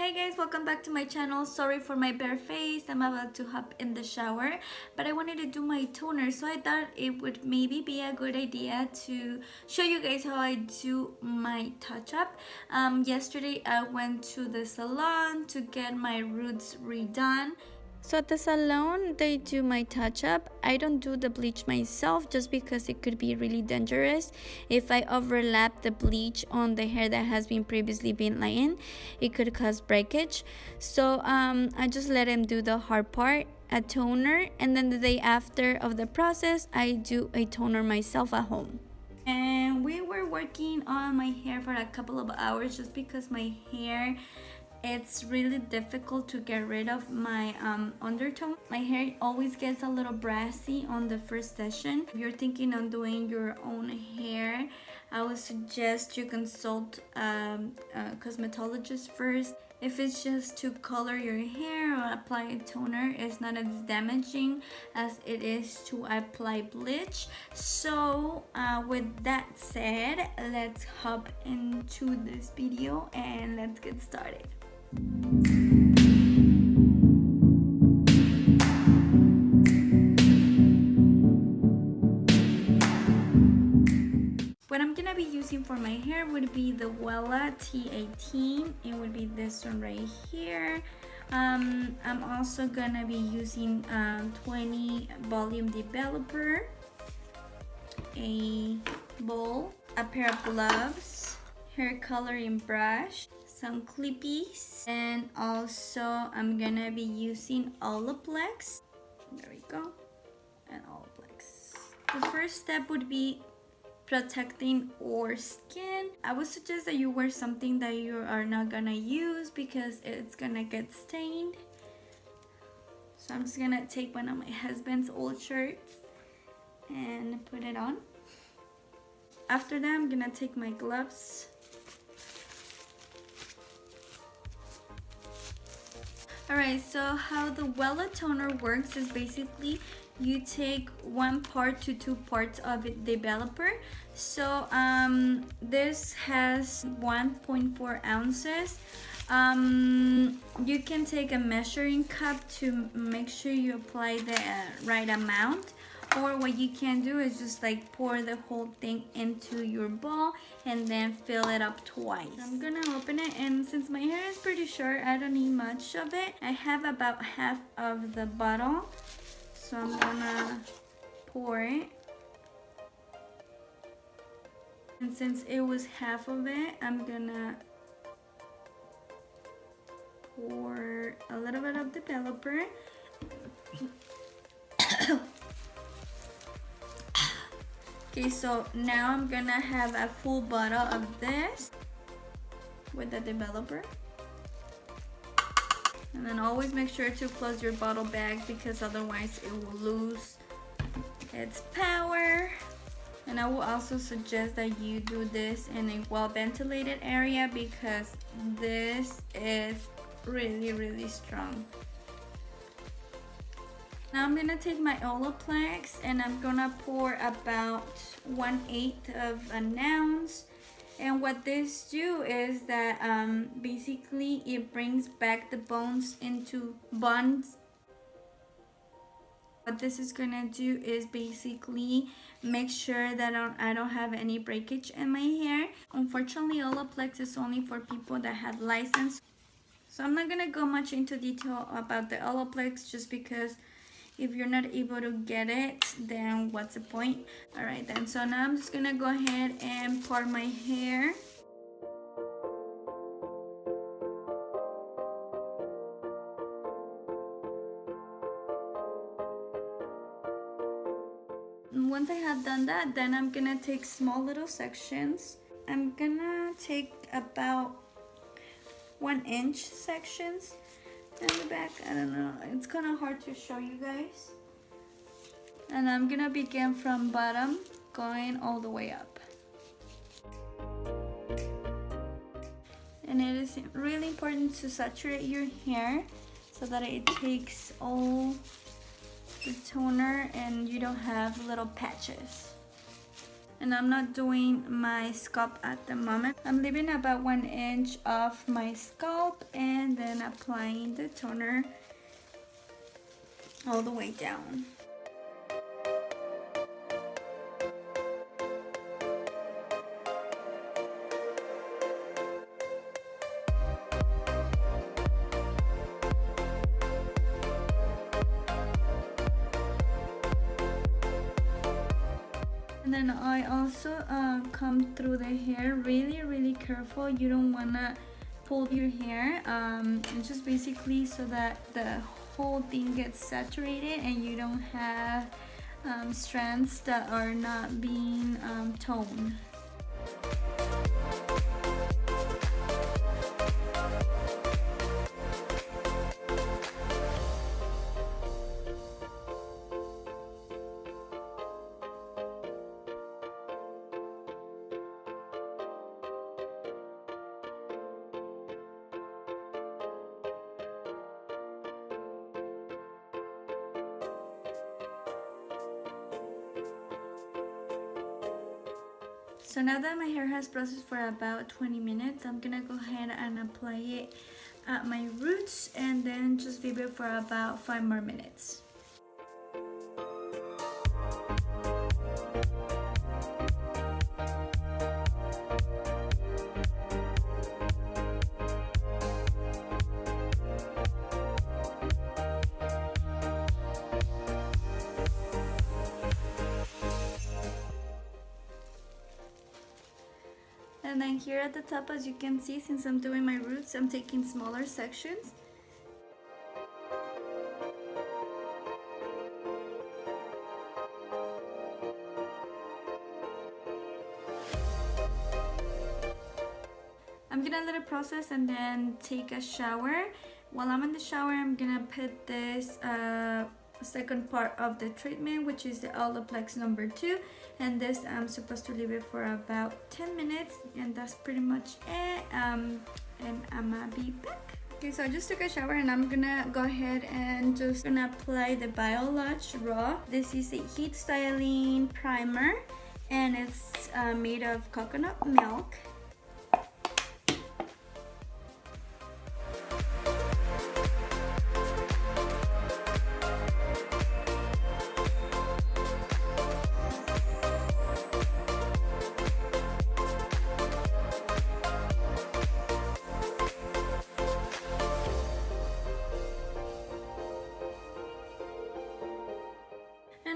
Hey guys, welcome back to my channel. Sorry for my bare face. I'm about to hop in the shower, but I wanted to do my toner, so I thought it would maybe be a good idea to show you guys how I do my touch-up. Yesterday I went to the salon to get my roots redone. So at the salon, they do my touch-up. I don't do the bleach myself just because it could be really dangerous. If I overlap the bleach on the hair that has been previously been lying, it could cause breakage. So I just let them do the hard part, a toner, and then the day after of the process, I do a toner myself at home. And we were working on my hair for a couple of hours just because my hair, it's really difficult to get rid of my undertone. My hair always gets a little brassy on the first session. If you're thinking on doing your own hair, I would suggest you consult a cosmetologist first. If it's just to color your hair or apply a toner, it's not as damaging as it is to apply bleach. So with that said, let's hop into this video and let's get started. What I'm gonna be using for my hair would be the Wella T18. It would be this one right here. I'm also gonna be using 20 volume developer, a bowl, a pair of gloves, hair coloring brush, some clippies, and also I'm gonna be using Olaplex. There we go, and Olaplex. The first step would be protecting our skin. I would suggest that you wear something that you are not gonna use because it's gonna get stained. So I'm just gonna take one of my husband's old shirts and put it on. After that, I'm gonna take my gloves. Alright, so how the Wella toner works is basically you take 1 part to 2 parts of it developer. So this has 1.4 ounces. You can take a measuring cup to make sure you apply the right amount, or what you can do is just like pour the whole thing into your bowl and then fill it up twice. I'm gonna open it, and since my hair is pretty short, I don't need much of it. I have about half of the bottle, so I'm gonna pour it. And since it was half of it, I'm gonna pour a little bit of developer. Okay, so now I'm gonna have a full bottle of this with the developer. And then always make sure to close your bottle bag because otherwise it will lose its power. And I will also suggest that you do this in a well-ventilated area because this is really strong. Now I'm gonna take my Olaplex and I'm gonna pour about 1/8 of an ounce. And what this do is that basically it brings back the bones into bonds. What this is gonna do is basically make sure that I don't have any breakage in my hair. Unfortunately, Olaplex is only for people that have license. So I'm not gonna go much into detail about the Olaplex just because if you're not able to get it, then what's the point? Alright then, so now I'm just gonna go ahead and part my hair. And once I have done that, then I'm gonna take small little sections. I'm gonna take about 1-inch sections in the back. I don't know, it's kind of hard to show you guys. And I'm gonna begin from bottom going all the way up. And it is really important to saturate your hair so that it takes all the toner and you don't have little patches. And I'm not doing my scalp at the moment. I'm leaving about 1 inch off my scalp and and then applying the toner all the way down. And then I also come through the hair really careful. You don't wanna pull your hair. It's just basically so that the whole thing gets saturated and you don't have strands that are not being toned. So now that my hair has processed for about 20 minutes, I'm gonna go ahead and apply it at my roots and then just leave it for about 5 more minutes. And then here at the top, as you can see, since I'm doing my roots, I'm taking smaller sections. I'm gonna let it process and then take a shower. While I'm in the shower, I'm gonna put this second part of the treatment, which is the Olaplex number 2, and this I'm supposed to leave it for about 10 minutes, and that's pretty much it. And I'm gonna be back. Okay, so I just took a shower and I'm gonna go ahead and just gonna apply the Biolodge Raw. This is a heat styling primer and it's made of coconut milk.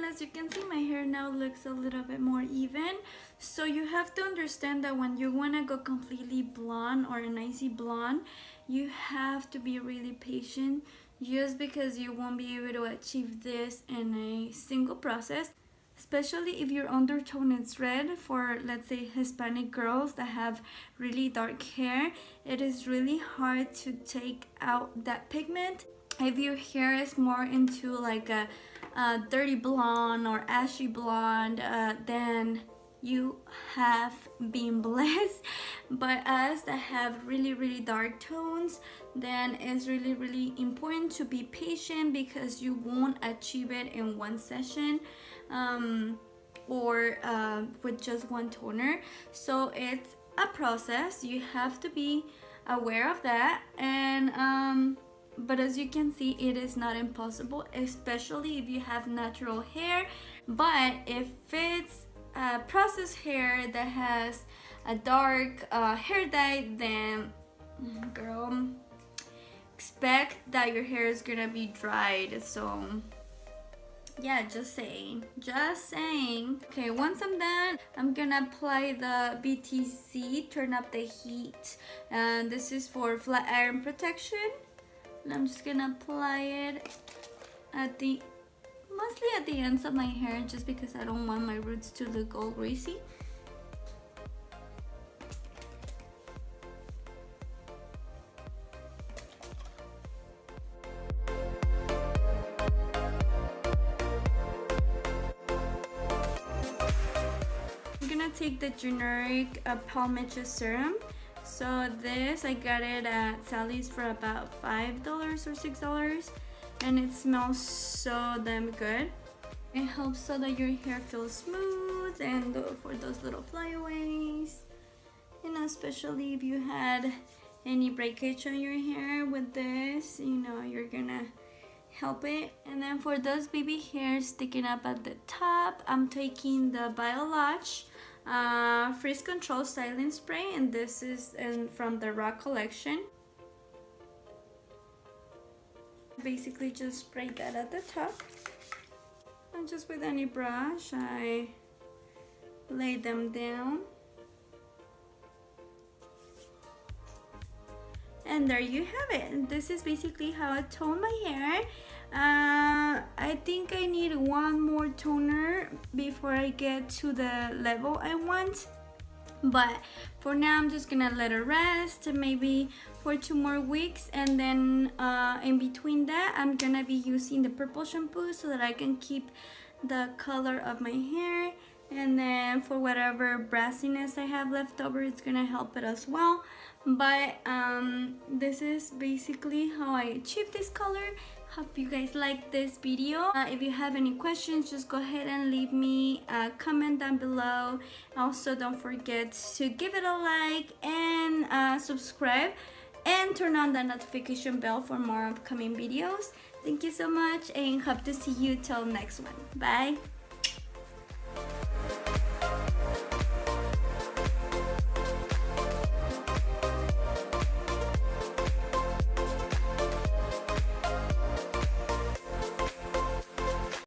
As you can see, my hair now looks a little bit more even. So you have to understand that when you want to go completely blonde or an icy blonde, you have to be really patient, just because you won't be able to achieve this in a single process. Especially if your undertone is red. For, let's say, Hispanic girls that have really dark hair, it is really hard to take out that pigment. If your hair is more into like a dirty blonde or ashy blonde, then you have been blessed. But us that have really dark tones, then it's really important to be patient, because you won't achieve it in one session or with just one toner. So it's a process. You have to be aware of that. And but as you can see, it is not impossible, especially if you have natural hair. But if it's processed hair that has a dark hair dye, then girl, expect that your hair is gonna be dried. So yeah, just saying. Okay, once I'm done, I'm gonna apply the BTC, turn up the heat, and this is for flat iron protection. And I'm just gonna apply it at mostly at the ends of my hair, just because I don't want my roots to look all greasy. I'm gonna take the generic Palmage serum. So this, I got it at Sally's for about $5 or $6, and it smells so damn good. It helps so that your hair feels smooth and for those little flyaways, you know, especially if you had any breakage on your hair with this, you know, you're gonna help it. And then for those baby hairs sticking up at the top, I'm taking the bellow Frizz Control Styling Spray, and this is from the Rock collection. Basically just spray that at the top, and just with any brush I lay them down, and there you have it. This is basically how I tone my hair. I think I need one more toner before I get to the level I want, but for now I'm just gonna let it rest, maybe for 2 more weeks, and then in between that I'm gonna be using the purple shampoo so that I can keep the color of my hair, and then for whatever brassiness I have left over, it's gonna help it as well. But this is basically how I achieve this color. Hope you guys like this video. If you have any questions, just go ahead and leave me a comment down below. Also, don't forget to give it a like and subscribe, and turn on the notification bell for more upcoming videos. Thank you so much, and hope to see you till next one. Bye.